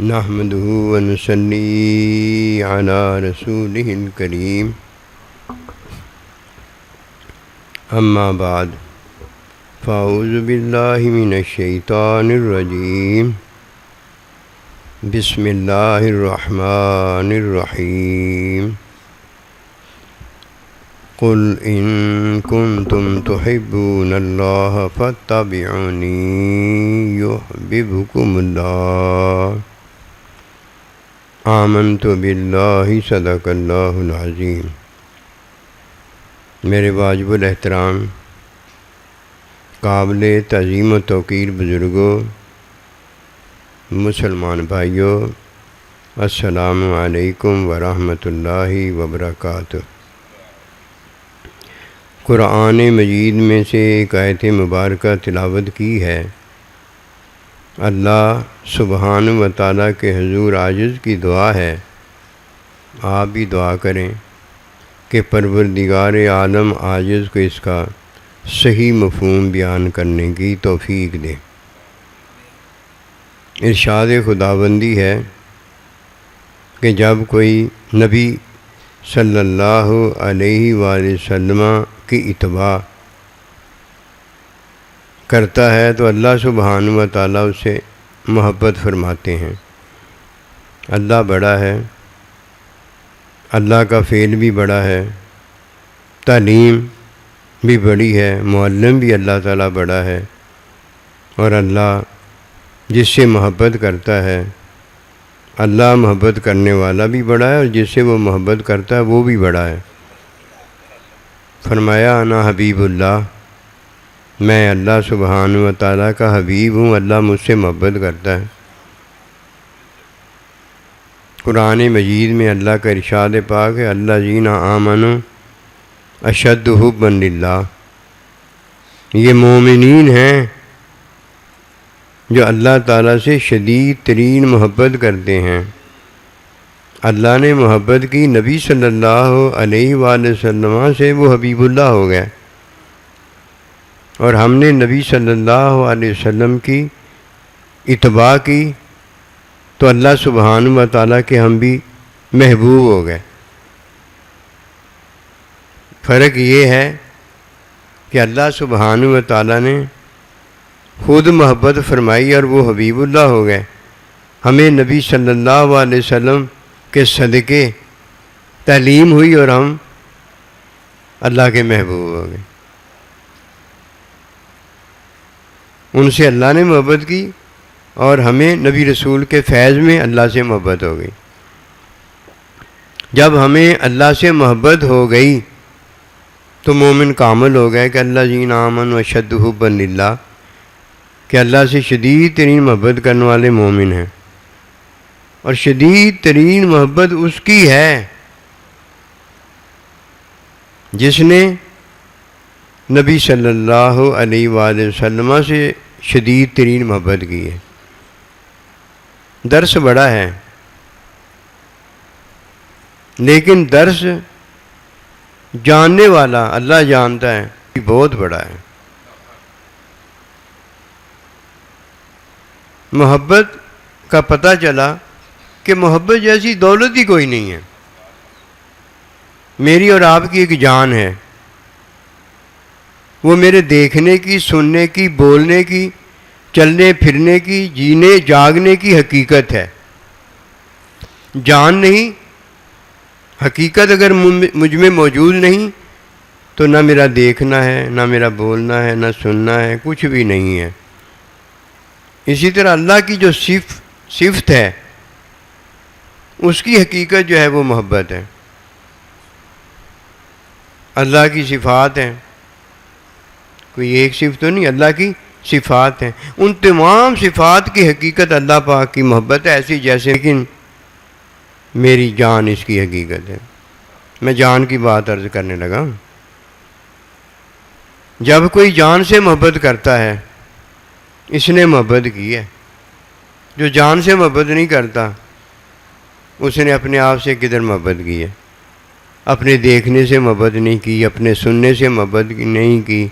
نحمده ونصلي على رسوله الكريم اما بعد فاعوذ بالله من الشيطان الرجيم بسم الله الرحمن الرحيم قل إن كنتم تحبون الله فاتبعوني يحببكم الله آمنت بالله صدق اللہ العظیم۔ میرے واجب الاحترام قابل تعظیم و توقیر بزرگوں، مسلمان بھائیوں، السلام علیکم ورحمۃ اللہ وبرکاتہ۔ قرآن مجید میں سے ایک آیت مبارکہ تلاوت کی ہے۔ اللہ سبحانہ و تعالیٰ کے حضور عاجز کی دعا ہے، آپ بھی دعا کریں کہ پروردگار عالم عاجز کو اس کا صحیح مفہوم بیان کرنے کی توفیق دے۔ ارشاد خداوندی ہے کہ جب کوئی نبی صلی اللہ علیہ وآلہ وسلم کی اتباع کرتا ہے تو اللہ سبحانہ و تعالیٰ اس سے محبت فرماتے ہیں۔ اللہ بڑا ہے، اللہ کا فعل بھی بڑا ہے، تعلیم بھی بڑی ہے، معلم بھی اللہ تعالیٰ بڑا ہے، اور اللہ جس سے محبت کرتا ہے، اللہ محبت کرنے والا بھی بڑا ہے، اور جس سے وہ محبت کرتا ہے وہ بھی بڑا ہے۔ فرمایا انا حبیب اللہ، میں اللہ سبحانہ و تعالیٰ کا حبیب ہوں، اللہ مجھ سے محبت کرتا ہے۔ قرآن مجید میں اللہ کا ارشاد پاک ہے، الذین آمنوا اشد حبا للہ، یہ مومنین ہیں جو اللہ تعالیٰ سے شدید ترین محبت کرتے ہیں۔ اللہ نے محبت کی نبی صلی اللہ علیہ وآلہ وسلم سے، وہ حبیب اللہ ہو گئے، اور ہم نے نبی صلی اللہ علیہ وسلم کی اتباع کی تو اللہ سبحانہ و تعالیٰ کے ہم بھی محبوب ہو گئے۔ فرق یہ ہے کہ اللہ سبحانہ و تعالیٰ نے خود محبت فرمائی اور وہ حبیب اللہ ہو گئے، ہمیں نبی صلی اللہ علیہ وسلم کے صدقے تعلیم ہوئی اور ہم اللہ کے محبوب ہو گئے۔ ان سے اللہ نے محبت کی اور ہمیں نبی رسول کے فیض میں اللہ سے محبت ہو گئی۔ جب ہمیں اللہ سے محبت ہو گئی تو مومن کامل ہو گئے کہ الذین آمنوا اشد حبا للہ، کہ اللہ سے شدید ترین محبت کرنے والے مومن ہیں، اور شدید ترین محبت اس کی ہے جس نے نبی صلی اللہ علیہ وآلہ وسلم سے شدید ترین محبت کی ہے۔ درس بڑا ہے، لیکن درس جاننے والا اللہ جانتا ہے بہت بڑا ہے۔ محبت کا پتہ چلا کہ محبت جیسی دولت ہی کوئی نہیں ہے۔ میری اور آپ کی ایک جان ہے، وہ میرے دیکھنے کی، سننے کی، بولنے کی، چلنے پھرنے کی، جینے جاگنے کی حقیقت ہے۔ جان نہیں، حقیقت اگر مجھ میں موجود نہیں تو نہ میرا دیکھنا ہے، نہ میرا بولنا ہے، نہ سننا ہے، کچھ بھی نہیں ہے۔ اسی طرح اللہ کی جو صفت ہے اس کی حقیقت جو ہے وہ محبت ہے۔ اللہ کی صفات ہیں، کوئی ایک صفت تو نہیں، اللہ کی صفات ہیں، ان تمام صفات کی حقیقت اللہ پاک کی محبت ہے، ایسی جیسے، لیکن میری جان اس کی حقیقت ہے۔ میں جان کی بات عرض کرنے لگا۔ جب کوئی جان سے محبت کرتا ہے اس نے محبت کی ہے، جو جان سے محبت نہیں کرتا اس نے اپنے آپ سے کدھر محبت کی ہے؟ اپنے دیکھنے سے محبت نہیں کی، اپنے سننے سے محبت نہیں کی،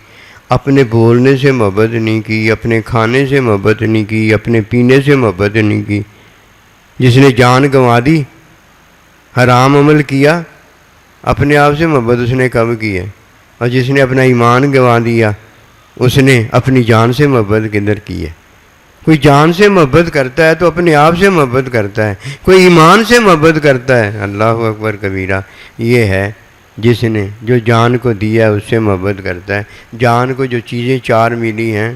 اپنے بولنے سے محبت نہیں کی، اپنے کھانے سے محبت نہیں کی، اپنے پینے سے محبت نہیں کی، جس نے جان گنوا دی، حرام عمل کیا، اپنے آپ سے محبت اس نے کم کی ہے، اور جس نے اپنا ایمان گنوا دیا اس نے اپنی جان سے محبت کدھر کی ہے؟ کوئی جان سے محبت کرتا ہے تو اپنے آپ سے محبت کرتا ہے، کوئی ایمان سے محبت کرتا ہے، اللہ اکبر کبیرہ، یہ ہے جس نے جو جان کو دیا ہے اس سے محبت کرتا ہے۔ جان کو جو چیزیں چار ملی ہیں،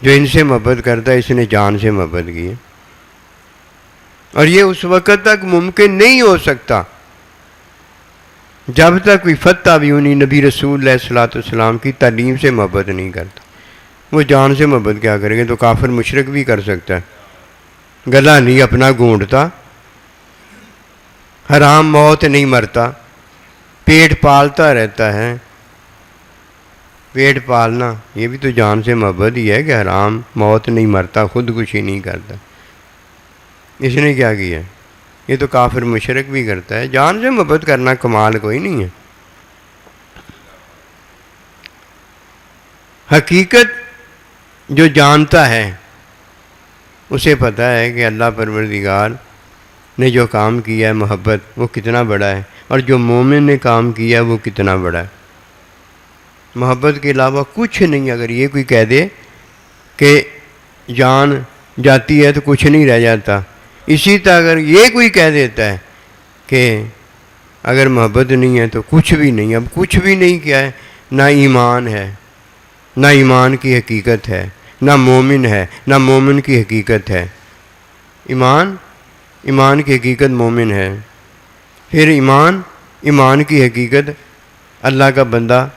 جو ان سے محبت کرتا ہے، اس نے جان سے محبت کی ہے، اور یہ اس وقت تک ممکن نہیں ہو سکتا جب تک کوئی فتح بھی انہیں نبی رسول علیہ الصلوۃ والسلام کی تعلیم سے محبت نہیں کرتا۔ وہ جان سے محبت کیا کریں گے؟ تو کافر مشرک بھی کر سکتا ہے، گلا نہیں اپنا گونڈتا، حرام موت نہیں مرتا، پیٹ پالتا رہتا ہے۔ پیٹ پالنا یہ بھی تو جان سے محبت ہی ہے کہ حرام موت نہیں مرتا، خودکشی نہیں کرتا۔ اس نے کیا کیا؟ یہ تو کافر مشرک بھی کرتا ہے۔ جان سے محبت کرنا کمال کوئی نہیں ہے۔ حقیقت جو جانتا ہے اسے پتہ ہے کہ اللہ پروردگار نے جو کام کیا ہے محبت، وہ کتنا بڑا ہے، اور جو مومن نے کام کیا ہے وہ کتنا بڑا ہے۔ محبت کے علاوہ کچھ نہیں۔ اگر یہ کوئی کہہ دے کہ جان جاتی ہے تو کچھ نہیں رہ جاتا، اسی طرح اگر یہ کوئی کہہ دیتا ہے کہ اگر محبت نہیں ہے تو کچھ بھی نہیں، اب کچھ بھی نہیں کیا ہے؟ نہ ایمان ہے، نہ ایمان کی حقیقت ہے، نہ مومن ہے، نہ مومن کی حقیقت ہے۔ ایمان کی حقیقت مومن ہے، پھر ایمان کی حقیقت اللہ کا بندہ،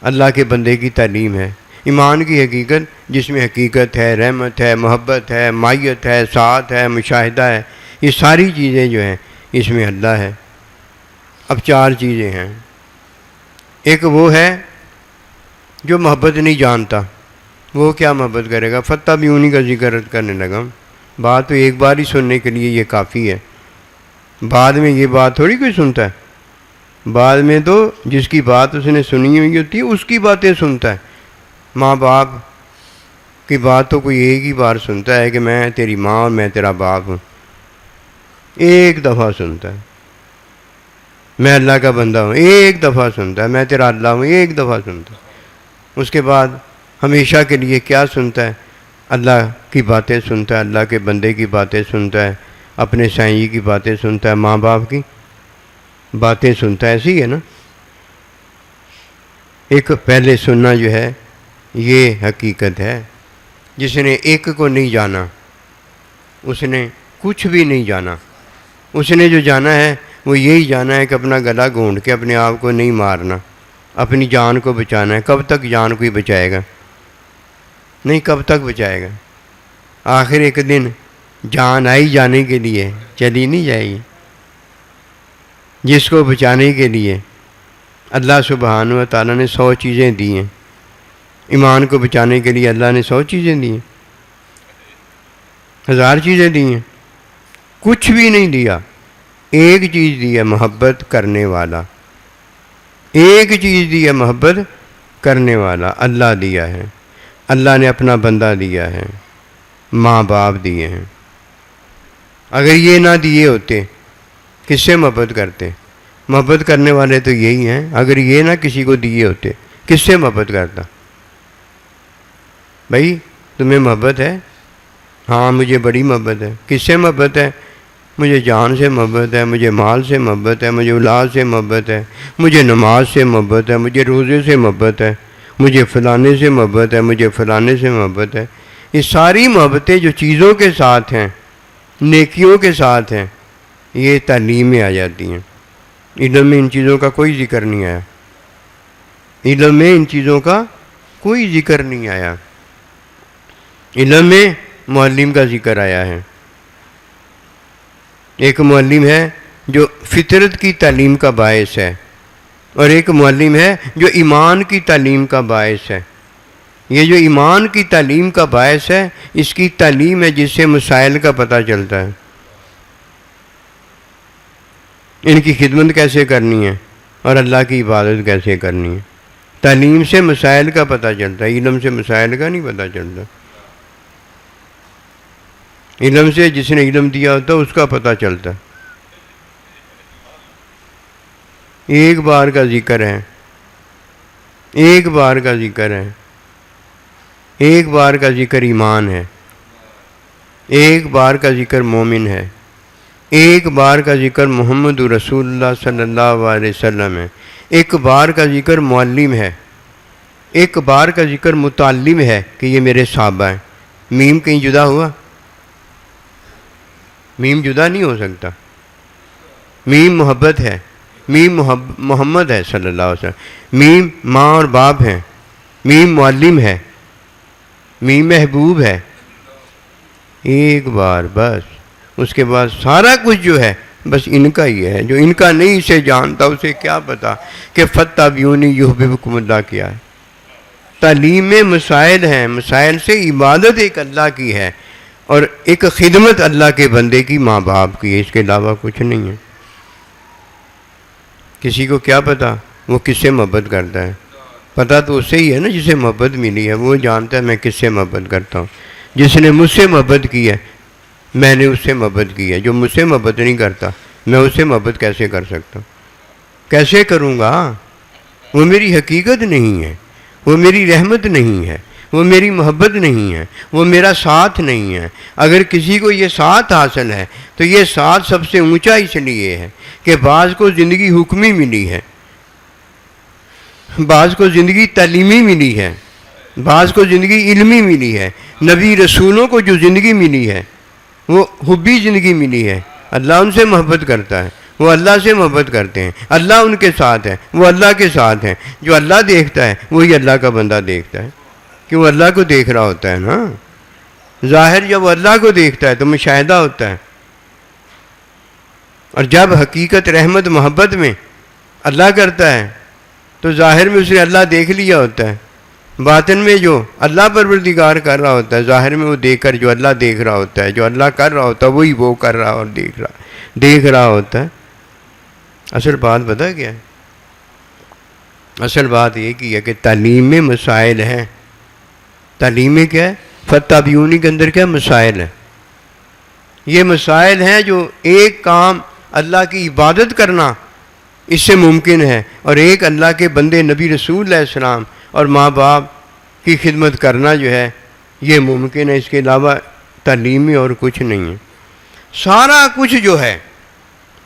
اللہ کے بندے کی تعلیم ہے۔ ایمان کی حقیقت جس میں حقیقت ہے، رحمت ہے، محبت ہے، معیت ہے، ساتھ ہے، مشاہدہ ہے، یہ ساری چیزیں جو ہیں اس میں اللہ ہے۔ اب چار چیزیں ہیں۔ ایک وہ ہے جو محبت نہیں جانتا، وہ کیا محبت کرے گا؟ فتح بھی انہی کا ذکر کرنے لگا۔ بات تو ایک بار ہی سننے کے لیے یہ کافی ہے، بعد میں یہ بات تھوڑی کوئی سنتا ہے۔ بعد میں تو جس کی بات اس نے سنی ہوئی ہوتی ہے اس کی باتیں سنتا ہے۔ ماں باپ کی بات تو کوئی ایک ہی بار سنتا ہے کہ میں تیری ماں اور میں تیرا باپ ہوں، ایک دفعہ سنتا ہے۔ میں اللہ کا بندہ ہوں، ایک دفعہ سنتا ہے۔ میں تیرا اللہ ہوں، ایک دفعہ سنتا ہے۔ اس کے بعد ہمیشہ کے لیے کیا سنتا ہے؟ اللہ کی باتیں سنتا ہے، اللہ کے بندے کی باتیں سنتا ہے، اپنے سائیں کی باتیں سنتا ہے، ماں باپ کی باتیں سنتا ہے۔ ایسی ہے نا؟ ایک پہلے سننا جو ہے یہ حقیقت ہے۔ جس نے ایک کو نہیں جانا اس نے کچھ بھی نہیں جانا۔ اس نے جو جانا ہے وہ یہی جانا ہے کہ اپنا گلا گھونڈ کے اپنے آپ کو نہیں مارنا، اپنی جان کو بچانا ہے۔ کب تک جان کوئی بچائے گا؟ نہیں، کب تک بچائے گا؟ آخر ایک دن جان آئی جانے کے لیے، چلی نہیں جائے گی۔ جس کو بچانے کے لیے اللہ سبحانہ و تعالیٰ نے 100 چیزیں دی ہیں۔ ایمان کو بچانے کے لیے اللہ نے 100 چیزیں دی ہیں، 1000 چیزیں دی ہیں، کچھ بھی نہیں دیا۔ ایک چیز دی ہے، محبت کرنے والا۔ ایک چیز دی ہے، محبت کرنے والا اللہ دیا ہے۔ اللہ نے اپنا بندہ دیا ہے، ماں باپ دیے ہیں۔ اگر یہ نہ دیے ہوتے کس سے محبت کرتے؟ محبت کرنے والے تو یہی ہیں۔ اگر یہ نہ کسی کو دیے ہوتے کس سے محبت کرتا؟ بھائی تمہیں محبت ہے؟ ہاں مجھے بڑی محبت ہے۔ کس سے محبت ہے؟ مجھے جان سے محبت ہے، مجھے مال سے محبت ہے، مجھے اولاد سے محبت ہے، مجھے نماز سے محبت ہے، مجھے روزے سے محبت ہے، مجھے فلانے سے محبت ہے، مجھے فلانے سے محبت ہے۔ یہ ساری محبتیں جو چیزوں کے ساتھ ہیں، نیکیوں کے ساتھ ہیں، یہ تعلیم میں آ جاتی ہیں۔ علم میں ان چیزوں کا کوئی ذکر نہیں آیا۔ علم میں ان چیزوں کا کوئی ذکر نہیں آیا۔ علم میں معلم کا ذکر آیا ہے۔ ایک معلم ہے جو فطرت کی تعلیم کا باعث ہے، اور ایک معلم ہے جو ایمان کی تعلیم کا باعث ہے۔ یہ جو ایمان کی تعلیم کا باعث ہے، اس کی تعلیم ہے جس سے مسائل کا پتہ چلتا ہے، ان کی خدمت کیسے کرنی ہے اور اللہ کی عبادت کیسے کرنی ہے۔ تعلیم سے مسائل کا پتہ چلتا ہے، علم سے مسائل کا نہیں پتہ چلتا۔ علم سے جس نے علم دیا ہوتا ہے اس کا پتہ چلتا ہے۔ ایک بار کا ذکر ہے، ایک بار کا ذکر ہے، ایک بار کا ذکر ایمان ہے، ایک بار کا ذکر مومن ہے، ایک بار کا ذکر محمد رسول اللہ صلی اللہ علیہ وسلم ہے، ایک بار کا ذکر معلم ہے، ایک بار کا ذکر متعلم ہے کہ یہ میرے صحابہ ہیں۔ میم کہیں جدا ہوا؟ میم جدا نہیں ہو سکتا۔ میم محبت ہے، میم محمد ہے صلی اللہ علیہ وسلم، میم ماں اور باپ ہیں، میم معلم ہے، میم محبوب ہے۔ ایک بار بس، اس کے بعد سارا کچھ جو ہے بس ان کا ہی ہے۔ جو ان کا نہیں اسے جانتا اسے کیا پتا کہ فاتبعونی یحببکم اللہ کیا ہے۔ تعلیم میں مسائل ہیں، مسائل سے عبادت ایک اللہ کی ہے اور ایک خدمت اللہ کے بندے کی ماں باپ کی ہے، اس کے علاوہ کچھ نہیں ہے۔ کسی کو کیا پتا وہ کس سے محبت کرتا ہے؟ پتہ تو اس سے ہی ہے نا جسے محبت ملی ہے، وہ جانتا ہے میں کس سے محبت کرتا ہوں۔ جس نے مجھ سے محبت کی ہے میں نے اس سے محبت کی ہے، جو مجھ سے محبت نہیں کرتا میں اس سے محبت کیسے کر سکتا ہوں؟ کیسے کروں گا؟ وہ میری حقیقت نہیں ہے، وہ میری رحمت نہیں ہے، وہ میری محبت نہیں ہے، وہ میرا ساتھ نہیں ہے۔ اگر کسی کو یہ ساتھ حاصل ہے تو یہ ساتھ سب سے اونچا اس لیے ہے کہ بعض کو زندگی حکمی ملی ہے، بعض کو زندگی تعلیمی ملی ہے، بعض کو زندگی علمی ملی ہے۔ نبی رسولوں کو جو زندگی ملی ہے وہ حبی زندگی ملی ہے۔ اللہ ان سے محبت کرتا ہے، وہ اللہ سے محبت کرتے ہیں، اللہ ان کے ساتھ ہے، وہ اللہ کے ساتھ ہیں۔ جو اللہ دیکھتا ہے وہی اللہ کا بندہ دیکھتا ہے، کہ وہ اللہ کو دیکھ رہا ہوتا ہے نا۔ ظاہر جب وہ اللہ کو دیکھتا ہے تو مشاہدہ ہوتا ہے، اور جب حقیقت رحمت محبت میں اللہ کرتا ہے تو ظاہر میں اس نے اللہ دیکھ لیا ہوتا ہے، باطن میں جو اللہ پروردگار کر رہا ہوتا ہے ظاہر میں وہ دیکھ کر جو اللہ دیکھ رہا ہوتا ہے، جو اللہ کر رہا ہوتا ہے وہی وہ کر رہا اور دیکھ رہا ہوتا ہے۔ اصل بات پتہ کیا ہے؟ اصل بات یہ کی ہے کہ تعلیم میں مسائل ہیں۔ تعلیم میں کیا ہے؟ فاتبعونی کے اندر کیا مسائل ہیں؟ یہ مسائل ہیں جو ایک کام اللہ کی عبادت کرنا اس سے ممکن ہے، اور ایک اللہ کے بندے نبی رسول علیہ السلام اور ماں باپ کی خدمت کرنا جو ہے یہ ممکن ہے۔ اس کے علاوہ تعلیم میں اور کچھ نہیں ہے۔ سارا کچھ جو ہے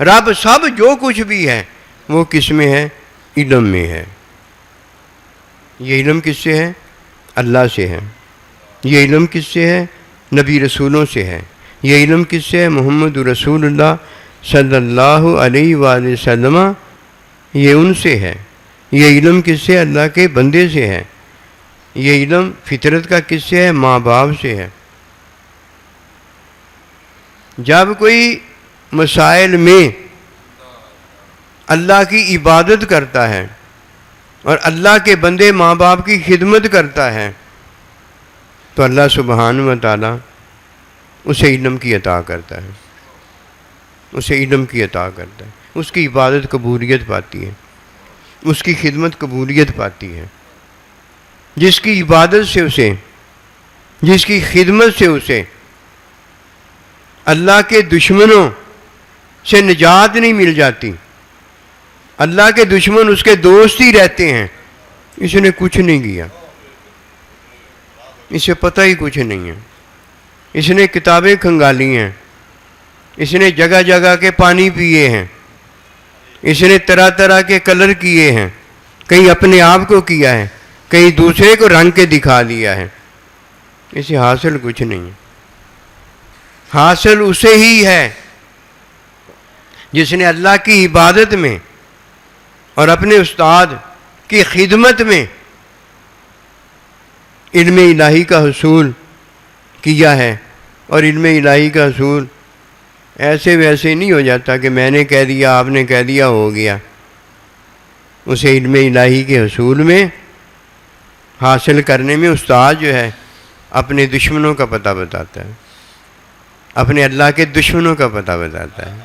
رب سب جو کچھ بھی ہے وہ کس میں ہے؟ علم میں ہے۔ یہ علم کس سے ہے؟ اللہ سے ہے۔ یہ علم کس سے ہے؟ نبی رسولوں سے ہے۔ یہ علم کس سے ہے؟ محمد رسول اللہ صلی اللہ علیہ وآلہ وسلم، یہ ان سے ہے۔ یہ علم کس سے؟ اللہ کے بندے سے ہے۔ یہ علم فطرت کا کس سے ہے؟ ماں باپ سے ہے۔ جب کوئی مسائل میں اللہ کی عبادت کرتا ہے اور اللہ کے بندے ماں باپ کی خدمت کرتا ہے تو اللہ سبحانہ و تعالیٰ اسے علم کی عطا کرتا ہے، اسے علم کی عطا کرتا ہے، اس کی عبادت قبولیت پاتی ہے، اس کی خدمت قبولیت پاتی ہے۔ جس کی عبادت سے اسے، جس کی خدمت سے اسے اللہ کے دشمنوں سے نجات نہیں مل جاتی، اللہ کے دشمن اس کے دوست ہی رہتے ہیں، اس نے کچھ نہیں کیا، اسے پتہ ہی کچھ نہیں ہے۔ اس نے کتابیں کھنگالی ہیں، اس نے جگہ جگہ کے پانی پیے ہیں، اس نے طرح طرح کے کلر کیے ہیں، کہیں اپنے آپ کو کیا ہے، کہیں دوسرے کو رنگ کے دکھا دیا ہے، اسے حاصل کچھ نہیں ہے۔ حاصل اسے ہی ہے جس نے اللہ کی عبادت میں اور اپنے استاد کی خدمت میں علم الہی کا حصول کیا ہے۔ اور علم الہی کا حصول ایسے ویسے نہیں ہو جاتا کہ میں نے کہہ دیا آپ نے کہہ دیا ہو گیا۔ اسے علم الہی کے حصول میں حاصل کرنے میں استاد جو ہے اپنے دشمنوں کا پتہ بتاتا ہے، اپنے اللہ کے دشمنوں کا پتہ بتاتا ہے،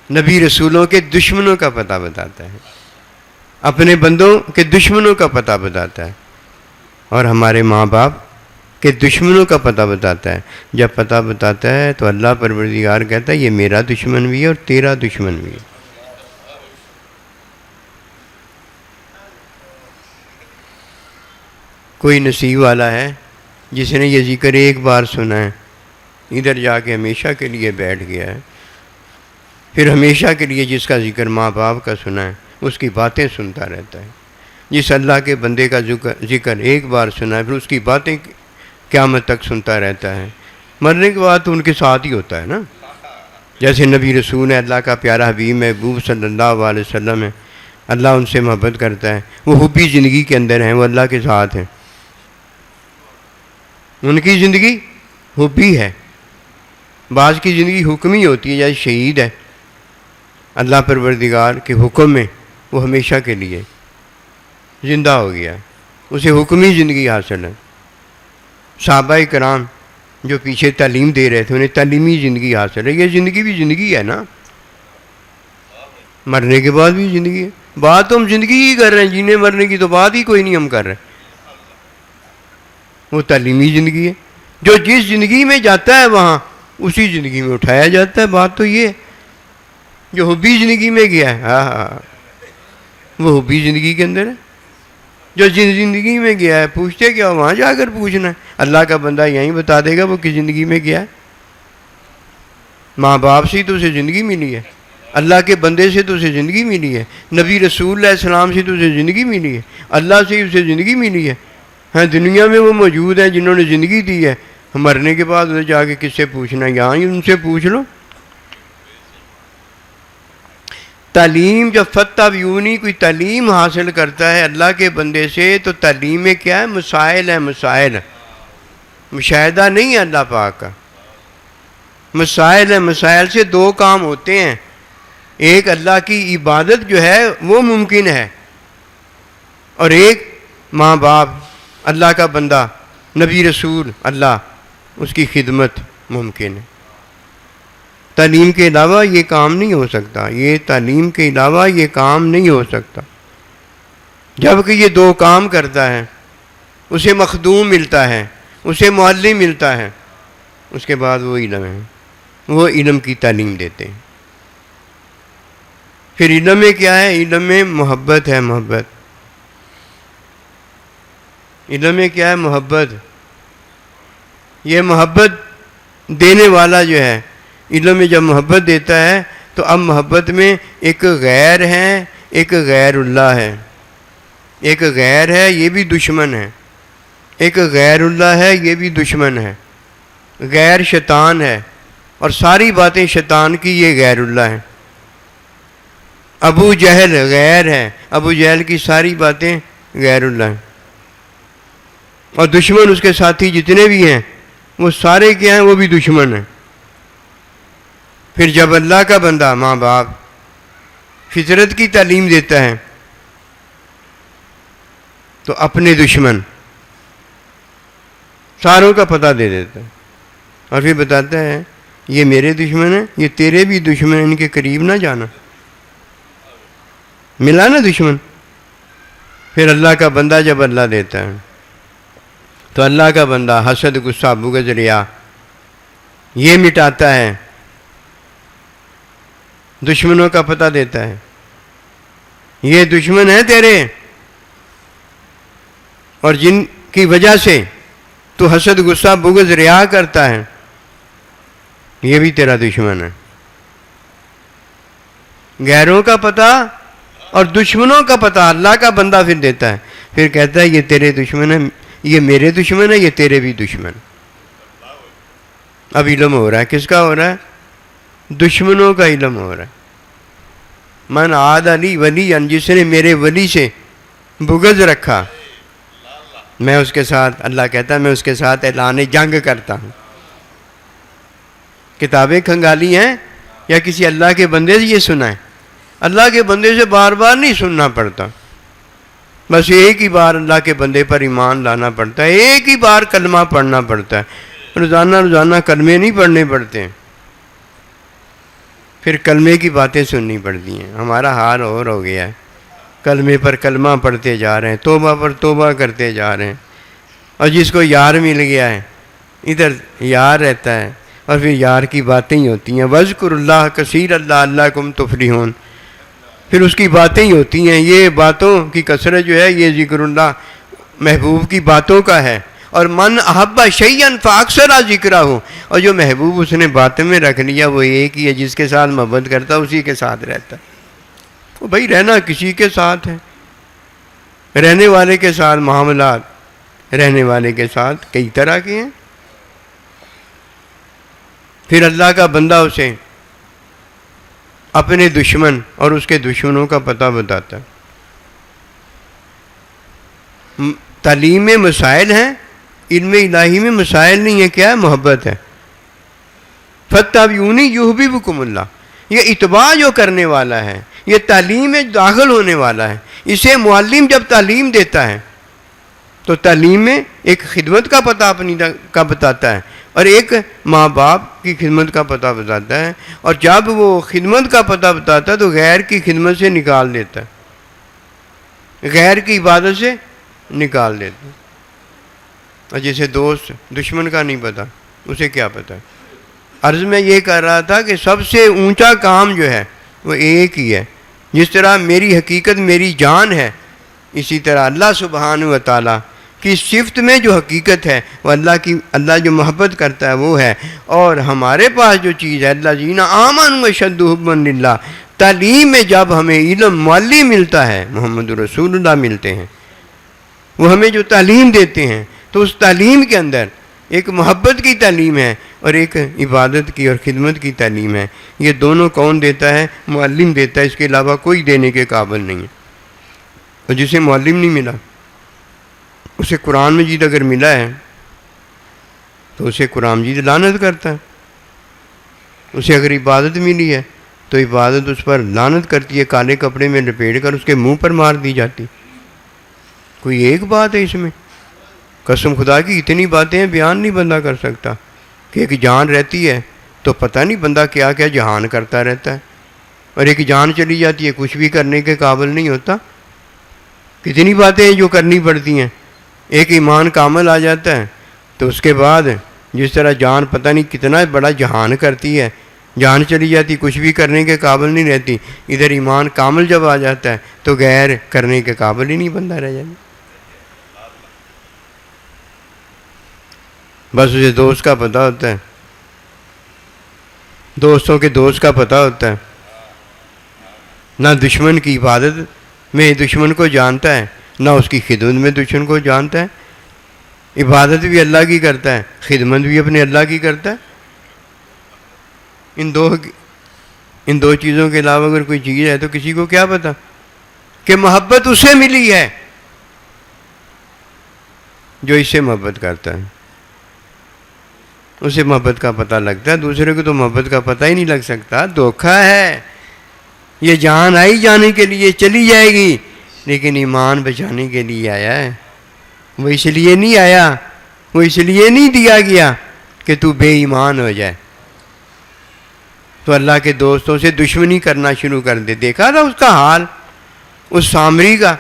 نبی رسولوں کے دشمنوں کا پتہ بتاتا ہے، اپنے بندوں کے دشمنوں کا پتہ بتاتا ہے۔ اور ہمارے ماں باپ کہ دشمنوں کا پتہ بتاتا ہے. جب پتہ بتاتا ہے تو اللہ پروردگار کہتا ہے یہ میرا دشمن بھی ہے اور تیرا دشمن بھی ہے. کوئی نصیب والا ہے جس نے یہ ذکر ایک بار سنا ہے، ادھر جا کے ہمیشہ کے لیے بیٹھ گیا ہے. پھر ہمیشہ کے لیے جس کا ذکر ماں باپ کا سنا ہے اس کی باتیں سنتا رہتا ہے. جس اللہ کے بندے کا ذکر ایک بار سنا ہے پھر اس کی باتیں قیامت تک سنتا رہتا ہے. مرنے کے بعد تو ان کے ساتھ ہی ہوتا ہے نا. جیسے نبی رسول ہے، اللہ کا پیارا حبیب محبوب صلی اللہ علیہ وسلم ہے، اللہ ان سے محبت کرتا ہے. وہ حبی زندگی کے اندر ہیں، وہ اللہ کے ساتھ ہیں. ان کی زندگی حبی ہے. بعض کی زندگی حکمی ہوتی ہے، جیسے شہید ہے، اللہ پروردگار کے حکم میں وہ ہمیشہ کے لیے زندہ ہو گیا، اسے حکمی زندگی حاصل ہے. صحابہ کرام جو پیچھے تعلیم دے رہے تھے انہیں تعلیمی زندگی حاصل ہے. یہ زندگی بھی زندگی ہے نا، مرنے کے بعد بھی زندگی ہے. بات تو ہم زندگی ہی کر رہے ہیں، جینے مرنے کی تو بات ہی کوئی نہیں ہم کر رہے. وہ تعلیمی زندگی ہے. جو جس زندگی میں جاتا ہے وہاں اسی زندگی میں اٹھایا جاتا ہے. بات تو یہ ہے. جو حبی زندگی میں گیا ہے ہاں وہ حبی زندگی کے اندر ہے. جو جن زندگی میں گیا ہے پوچھتے کیا وہاں جا کر پوچھنا ہے. اللہ کا بندہ یہیں بتا دے گا وہ کس زندگی میں گیا ہے. ماں باپ سے تو اسے زندگی ملی ہے، اللہ کے بندے سے تو اسے زندگی ملی ہے، نبی رسول علیہ السلام سے تو اسے زندگی ملی ہے، اللہ سے اسے زندگی ملی ہے. ہاں دنیا میں وہ موجود ہیں جنہوں نے زندگی دی ہے. مرنے کے بعد اسے جا کے کس سے پوچھنا ہے؟ یہاں ہی ان سے پوچھ لو. تعلیم جب فتح بیونی کوئی تعلیم حاصل کرتا ہے اللہ کے بندے سے تو تعلیم میں کیا ہے؟ مسائل ہے. مسائل مشاہدہ نہیں ہے اللہ پاک کا، مسائل ہے. مسائل سے دو کام ہوتے ہیں. ایک اللہ کی عبادت جو ہے وہ ممکن ہے، اور ایک ماں باپ، اللہ کا بندہ، نبی رسول اللہ، اس کی خدمت ممکن ہے. تعلیم کے علاوہ یہ کام نہیں ہو سکتا. یہ تعلیم کے علاوہ یہ کام نہیں ہو سکتا. جب کہ یہ دو کام کرتا ہے اسے مخدوم ملتا ہے، اسے معلم ملتا ہے، اس کے بعد وہ علم ہے. وہ علم کی تعلیم دیتے ہیں. پھر علم میں کیا ہے؟ علم میں محبت ہے. محبت علم میں کیا ہے؟ محبت. یہ محبت دینے والا جو ہے علم میں جب محبت دیتا ہے تو اب محبت میں ایک غیر ہے، ایک غیر اللہ ہے. ایک غیر ہے یہ بھی دشمن ہے، ایک غیر اللہ ہے یہ بھی دشمن ہے. غیر شیطان ہے اور ساری باتیں شیطان کی، یہ غیر اللہ ہے. ابو جہل غیر ہے، ابو جہل کی ساری باتیں غیر اللہ ہیں. اور دشمن اس کے ساتھی جتنے بھی ہیں وہ سارے کیا ہیں؟ وہ بھی دشمن ہیں. پھر جب اللہ کا بندہ ماں باپ فطرت کی تعلیم دیتا ہے تو اپنے دشمن ساروں کا پتہ دے دیتا ہے اور پھر بتاتا ہے یہ میرے دشمن ہیں، یہ تیرے بھی دشمن ہیں، ان کے قریب نہ جانا. ملا نا دشمن. پھر اللہ کا بندہ جب اللہ دیتا ہے تو اللہ کا بندہ حسد، غصہ، بغض، ریا یہ مٹاتا ہے، دشمنوں کا پتہ دیتا ہے. یہ دشمن ہیں تیرے اور جن کی وجہ سے تو حسد، غصہ، بغض، ریا کرتا ہے یہ بھی تیرا دشمن ہے. غیروں کا پتہ اور دشمنوں کا پتہ اللہ کا بندہ پھر دیتا ہے. پھر کہتا ہے یہ تیرے دشمن ہیں، یہ میرے دشمن ہے، یہ تیرے بھی دشمن. اب علم ہو رہا ہے. کس کا ہو رہا ہے؟ دشمنوں کا علم ہو رہا ہے. من عاد علی ولی، جس نے میرے ولی سے بغض رکھا میں اس کے ساتھ، اللہ کہتا ہے میں اس کے ساتھ اعلان جنگ کرتا ہوں. کتابیں کھنگالی ہیں یا کسی اللہ کے بندے سے یہ سنا ہے؟ اللہ کے بندے سے بار بار نہیں سننا پڑتا، بس ایک ہی بار اللہ کے بندے پر ایمان لانا پڑتا ہے، ایک ہی بار کلمہ پڑھنا پڑتا ہے. روزانہ کلمے نہیں پڑھنے پڑتے ہیں، پھر کلمے کی باتیں سننی پڑتی ہیں. ہمارا حال اور ہو گیا ہے، کلمے پر کلمہ پڑھتے جا رہے ہیں، توبہ پر توبہ کرتے جا رہے ہیں، اور جس کو یار مل گیا ہے ادھر یار رہتا ہے اور پھر یار کی باتیں ہی ہوتی ہیں. وَاذْكُرُوا اللَّهَ كَثِيرًا لَعَلَّكُمْ تُفْلِحُونَ. پھر اس کی باتیں ہی ہوتی ہیں. یہ باتوں کی کثرت جو ہے یہ ذکر اللہ محبوب کی باتوں کا ہے. اور من احب شیئا فاکثر ذکرہ ہو, اور جو محبوب اس نے باتوں میں رکھ لیا وہ ایک ہی ہے, جس کے ساتھ محبت کرتا ہے اسی کے ساتھ رہتا ہے. وہ بھائی رہنا کسی کے ساتھ ہے, رہنے والے کے ساتھ معاملات رہنے والے کے ساتھ کئی طرح کے ہیں. پھر اللہ کا بندہ اسے اپنے دشمن اور اس کے دشمنوں کا پتہ بتاتا ہے. تعلیم میں مسائل ہیں, علم الہی میں مسائل نہیں ہے. کیا ہے؟ محبت ہے. فَاتَّبِعُونِی یُحْبِبْکُمُ اللہ. یہ اتباع جو کرنے والا ہے, یہ تعلیم میں داخل ہونے والا ہے. اسے معلم جب تعلیم دیتا ہے تو تعلیم میں ایک خدمت کا پتہ اپنی کا بتاتا ہے اور ایک ماں باپ کی خدمت کا پتہ بتاتا ہے. اور جب وہ خدمت کا پتہ بتاتا ہے تو غیر کی خدمت سے نکال دیتا ہے, غیر کی عبادت سے نکال دیتا ہے. اور جسے دوست دشمن کا نہیں پتہ اسے کیا پتہ ہے. عرض میں یہ کر رہا تھا کہ سب سے اونچا کام جو ہے وہ ایک ہی ہے. جس طرح میری حقیقت میری جان ہے, اسی طرح اللہ سبحانہ و تعالیٰ کی صفت میں جو حقیقت ہے وہ اللہ جو محبت کرتا ہے وہ ہے. اور ہمارے پاس جو چیز ہے الذین آمنوا اشد حبا للہ, تعلیم میں جب ہمیں علم معلم ملتا ہے, محمد رسول اللہ ملتے ہیں, وہ ہمیں جو تعلیم دیتے ہیں تو اس تعلیم کے اندر ایک محبت کی تعلیم ہے اور ایک عبادت کی اور خدمت کی تعلیم ہے. یہ دونوں کون دیتا ہے؟ معلم دیتا ہے, اس کے علاوہ کوئی دینے کے قابل نہیں ہے. اور جسے معلم نہیں ملا اسے قرآن مجید اگر ملا ہے تو اسے قرآن مجید لعنت کرتا ہے. اسے اگر عبادت ملی ہے تو عبادت اس پر لعنت کرتی ہے, کالے کپڑے میں لپیٹ کر اس کے منہ پر مار دی جاتی. کوئی ایک بات ہے اس میں؟ قسم خدا کی اتنی باتیں ہیں بیان نہیں بندہ کر سکتا. کہ ایک جان رہتی ہے تو پتہ نہیں بندہ کیا کیا جہان کرتا رہتا ہے, اور ایک جان چلی جاتی ہے کچھ بھی کرنے کے قابل نہیں ہوتا. کتنی باتیں ہیں جو کرنی پڑتی ہیں. ایک ایمان کامل آ جاتا ہے تو اس کے بعد جس طرح جان پتہ نہیں کتنا بڑا جہان کرتی ہے, جان چلی جاتی کچھ بھی کرنے کے قابل نہیں رہتی. ادھر ایمان کامل جب آ جاتا ہے تو غیر کرنے کے قابل ہی نہیں بندہ رہ جاتا. بس اسے دوست کا پتہ ہوتا ہے, دوستوں کے دوست کا پتہ ہوتا ہے. نہ دشمن کی عبادت میں دشمن کو جانتا ہے, نہ اس کی خدمت میں دشمن کو جانتا ہے. عبادت بھی اللہ کی کرتا ہے, خدمت بھی اپنے اللہ کی کرتا ہے. ان دو چیزوں کے علاوہ اگر کوئی چیز ہے تو کسی کو کیا پتہ کہ محبت اسے ملی ہے جو اس سے محبت کرتا ہے. اسے محبت کا پتہ لگتا ہے, دوسرے کو تو محبت کا پتہ ہی نہیں لگ سکتا. دھوکہ ہے. یہ جان آئی جانے کے لیے چلی جائے گی, لیکن ایمان بچانے کے لیے آیا ہے. وہ اس لیے نہیں آیا, وہ اس لیے نہیں دیا گیا کہ تو بے ایمان ہو جائے. تو اللہ کے دوستوں سے دشمنی کرنا شروع کر دے. دیکھا تھا اس کا حال, اس سامری کا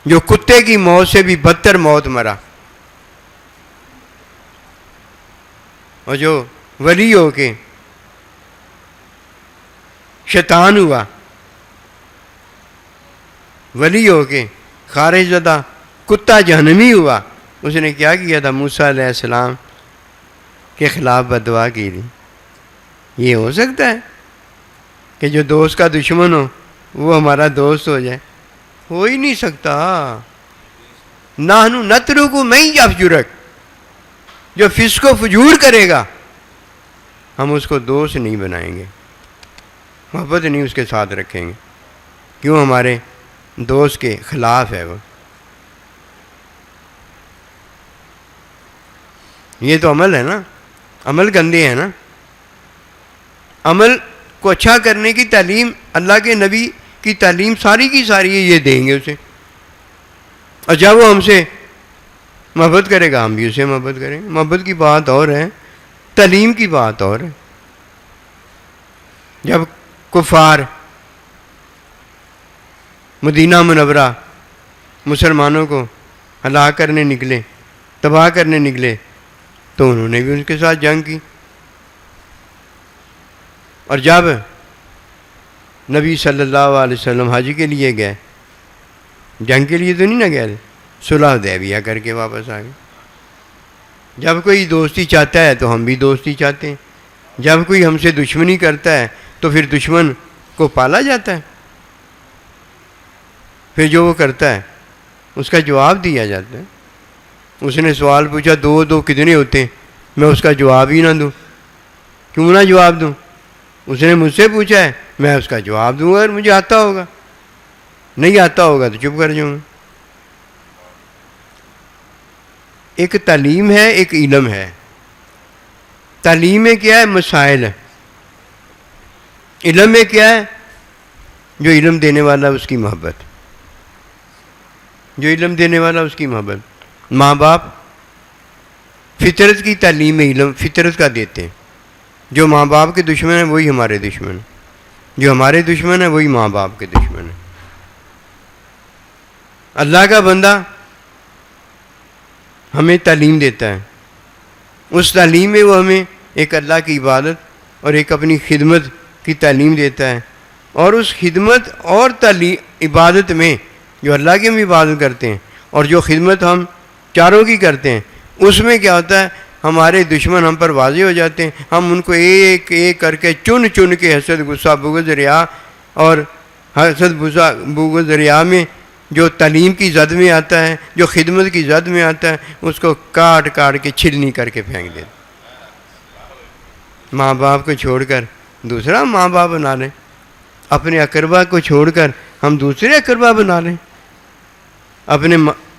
جو کتے کی موت سے بھی بدتر موت مرا, اور جو ولی ہو کے شیطان ہوا, ولی ہو کے خارج زدہ کتا جہنمی ہوا. اس نے کیا کیا تھا؟ موسیٰ علیہ السلام کے خلاف بددعا کی تھی. یہ ہو سکتا ہے کہ جو دوست کا دشمن ہو وہ ہمارا دوست ہو جائے؟ ہو ہی نہیں سکتا. نحن نترک من یفجرک, جو فسق و فجور کرے گا ہم اس کو دوست نہیں بنائیں گے, محبت نہیں اس کے ساتھ رکھیں گے. کیوں؟ ہمارے دوست کے خلاف ہے وہ. یہ تو عمل ہے نا, عمل گندے ہیں نا. عمل کو اچھا کرنے کی تعلیم اللہ کے نبی کی تعلیم ساری کی ساری ہے, یہ دیں گے اسے. اور جب وہ ہم سے محبت کرے گا ہم بھی اسے محبت کریں گے. محبت کی بات اور ہے, تعلیم کی بات اور ہے. جب کفار مدینہ منورہ مسلمانوں کو ہلاک کرنے نکلے، تباہ کرنے نکلے، تو انہوں نے بھی ان کے ساتھ جنگ کی۔ اور جب نبی صلی اللہ علیہ وسلم حج کے لیے گئے، جنگ کے لیے تو نہیں نہ گئے، صلح حدیبیہ کر کے واپس آ گئے۔ جب کوئی دوستی چاہتا ہے تو ہم بھی دوستی چاہتے ہیں، جب کوئی ہم سے دشمنی کرتا ہے تو پھر دشمن کو پالا جاتا ہے، پھر جو وہ کرتا ہے اس کا جواب دیا جاتا ہے۔ اس نے سوال پوچھا دو دو کتنے ہوتے ہیں، میں اس کا جواب ہی نہ دوں، کیوں نہ جواب دوں؟ اس نے مجھ سے پوچھا ہے، میں اس کا جواب دوں گا اگر مجھے آتا ہوگا، نہیں آتا ہوگا تو چپ کر جاؤں گا۔ ایک تعلیم ہے، ایک علم ہے۔ تعلیم میں کیا ہے؟ مسائل ہے۔ علم میں کیا ہے؟ جو علم دینے والا اس کی محبت، جو علم دینے والا اس کی محبت۔ ماں باپ فطرت کی تعلیم میں علم فطرت کا دیتے ہیں۔ جو ماں باپ کے دشمن ہیں وہی ہمارے دشمن ہیں، جو ہمارے دشمن ہیں وہی ماں باپ کے دشمن ہیں۔ اللہ کا بندہ ہمیں تعلیم دیتا ہے، اس تعلیم میں وہ ہمیں ایک اللہ کی عبادت اور ایک اپنی خدمت کی تعلیم دیتا ہے، اور اس خدمت اور عبادت میں جو اللہ کی ہم عبادت کرتے ہیں اور جو خدمت ہم چاروں کی کرتے ہیں، اس میں کیا ہوتا ہے؟ ہمارے دشمن ہم پر واضح ہو جاتے ہیں، ہم ان کو ایک ایک کر کے چن چن کے حسد غصہ بغض ریا، اور حسد بغض ریا میں جو تعلیم کی زد میں آتا ہے، جو خدمت کی زد میں آتا ہے، اس کو کاٹ کاٹ کے چھلنی کر کے پھینک دیتے۔ ماں باپ کو چھوڑ کر دوسرا ماں باپ بنا لیں، اپنے اقربا کو چھوڑ کر ہم دوسرے اقربا بنا لیں،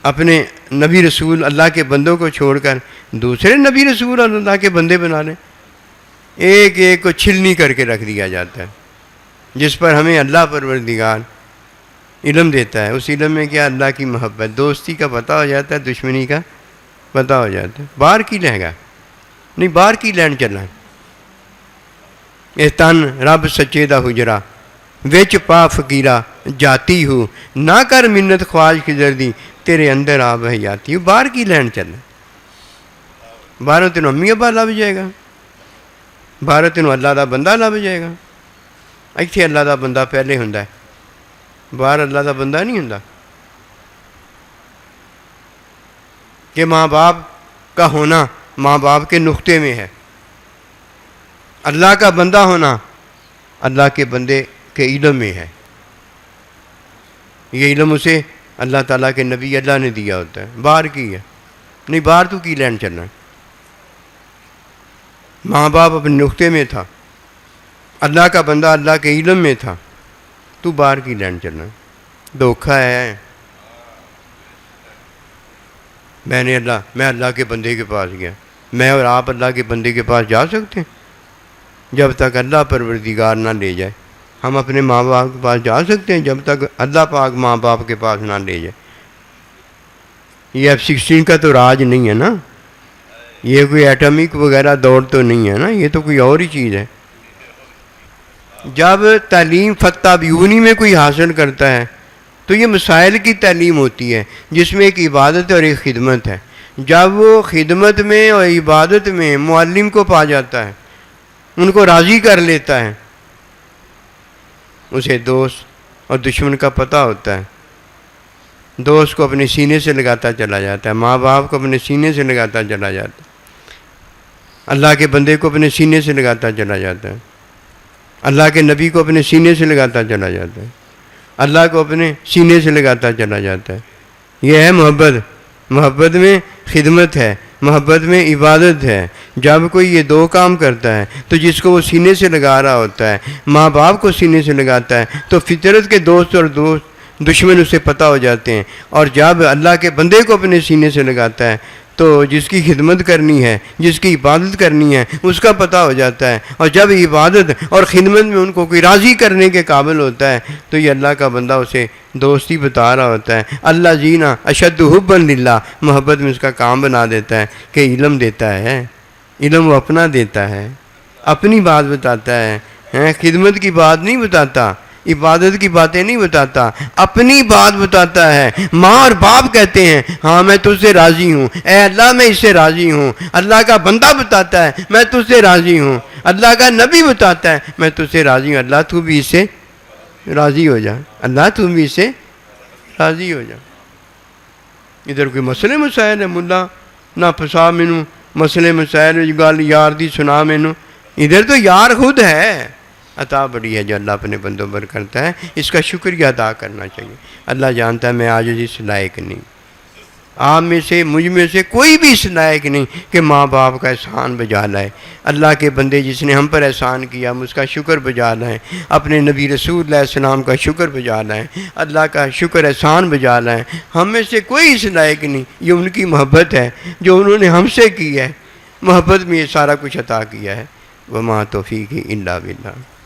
اپنے نبی رسول اللہ کے بندوں کو چھوڑ کر دوسرے نبی رسول اللہ کے بندے بنا لیں۔ ایک ایک کو چھلنی کر کے رکھ دیا جاتا ہے، جس پر ہمیں اللہ پروردگار علم دیتا ہے۔ اس علم میں کیا؟ اللہ کی محبت، دوستی کا پتہ ہو جاتا ہے، دشمنی کا پتہ ہو جاتا ہے۔ باہر کی لہنگا نہیں، باہر کی لین چلنا اے تن رب سچے دا حجرا وچ پا فقیرہ جاتی ہو، نہ کر منت خواج خضر دی تیرے اندر آب حیاتی ہو۔ باہر کی لین چلنا، باہر تینوں امی ابا لب جائے گا، باہر تینوں اللہ دا بندہ لب جائے گا۔ ایتھے اللہ دا بندہ پہلے ہوندا ہے، باہر اللہ دا بندہ نہیں ہوندا۔ کہ ماں باپ کا ہونا ماں باپ کے نقطے میں ہے، اللہ کا بندہ ہونا اللہ کے بندے کے علم میں ہے۔ یہ علم اسے اللہ تعالیٰ کے نبی اللہ نے دیا ہوتا ہے، باہر کی ہے نہیں۔ باہر تو کی لین چلنا ہے؟ ماں باپ اپنے نقطے میں تھا، اللہ کا بندہ اللہ کے علم میں تھا، تو باہر کی لین چلنا ہے۔ دھوکھا ہے۔ میں اللہ کے بندے کے پاس گیا، میں اور آپ اللہ کے بندے کے پاس جا سکتے ہیں جب تک اللہ پروردگار نہ لے جائے؟ ہم اپنے ماں باپ کے پاس جا سکتے ہیں جب تک اللہ پاک ماں باپ کے پاس نہ لے جائے؟ یہ F-16 کا تو راج نہیں ہے نا، یہ کوئی ایٹمک وغیرہ دوڑ تو نہیں ہے نا، یہ تو کوئی اور ہی چیز ہے۔ جب تعلیم فتح بیونی میں کوئی حاصل کرتا ہے تو یہ مسائل کی تعلیم ہوتی ہے، جس میں ایک عبادت اور ایک خدمت ہے۔ جب وہ خدمت میں اور عبادت میں معلم کو پا جاتا ہے، ان کو راضی کر لیتا ہے، اسے دوست اور دشمن کا پتہ ہوتا ہے۔ دوست کو اپنے سینے سے لگاتا چلا جاتا ہے، ماں باپ کو اپنے سینے سے لگاتا چلا جاتا ہے، اللہ کے بندے کو اپنے سینے سے لگاتا چلا جاتا ہے، اللہ کے نبی کو اپنے سینے سے لگاتا چلا جاتا ہے، اللہ کو اپنے سینے سے لگاتا چلا جاتا ہے۔ یہ ہے محبت۔ محبت میں خدمت ہے، محبت میں عبادت ہے۔ جب کوئی یہ دو کام کرتا ہے تو جس کو وہ سینے سے لگا رہا ہوتا ہے، ماں باپ کو سینے سے لگاتا ہے، تو فطرت کے دوست اور دشمن اسے پتہ ہو جاتے ہیں۔ اور جب اللہ کے بندے کو اپنے سینے سے لگاتا ہے تو جس کی خدمت کرنی ہے، جس کی عبادت کرنی ہے، اس کا پتہ ہو جاتا ہے۔ اور جب عبادت اور خدمت میں ان کو کوئی راضی کرنے کے قابل ہوتا ہے تو یہ اللہ کا بندہ اسے دوستی بتا رہا ہوتا ہے۔ اللہ جینا اشد حبا للہ، محبت میں اس کا کام بنا دیتا ہے کہ علم دیتا ہے، علم وہ اپنا دیتا ہے، اپنی بات بتاتا ہے، خدمت کی بات نہیں بتاتا، عبادت کی باتیں نہیں بتاتا، اپنی بات بتاتا ہے۔ ماں اور باپ کہتے ہیں ہاں میں تجھ سے راضی ہوں، اے اللہ میں اس سے راضی ہوں۔ اللہ کا بندہ بتاتا ہے میں تجھ سے راضی ہوں۔ اللہ کا نبی بتاتا ہے میں تجھ سے راضی ہوں، اللہ تو بھی اس سے راضی ہو جا، اللہ تو بھی اس سے راضی ہو جا۔ ادھر کوئی مسئلے مسائل ہے، ملا نہ پھسا مینوں مسئلے مسائل گل یار دی سنا مینوں، ادھر تو یار خود ہے۔ عطا بڑی ہے جو اللہ اپنے بندوں پر کرتا ہے، اس کا شکریہ ادا کرنا چاہیے۔ اللہ جانتا ہے میں آج اس لائق نہیں، آپ میں سے مجھ میں سے کوئی بھی اس لائق نہیں کہ ماں باپ کا احسان بجا لائے۔ اللہ کے بندے جس نے ہم پر احسان کیا ہم اس کا شکر بجا لائیں، اپنے نبی رسول علیہ السلام کا شکر بجا لائیں، اللہ کا شکر احسان بجا لائیں۔ ہم میں سے کوئی اس لائق نہیں، یہ ان کی محبت ہے جو انہوں نے ہم سے کی ہے، محبت میں یہ سارا کچھ عطا کیا ہے۔ وما توفیقی الا باللہ۔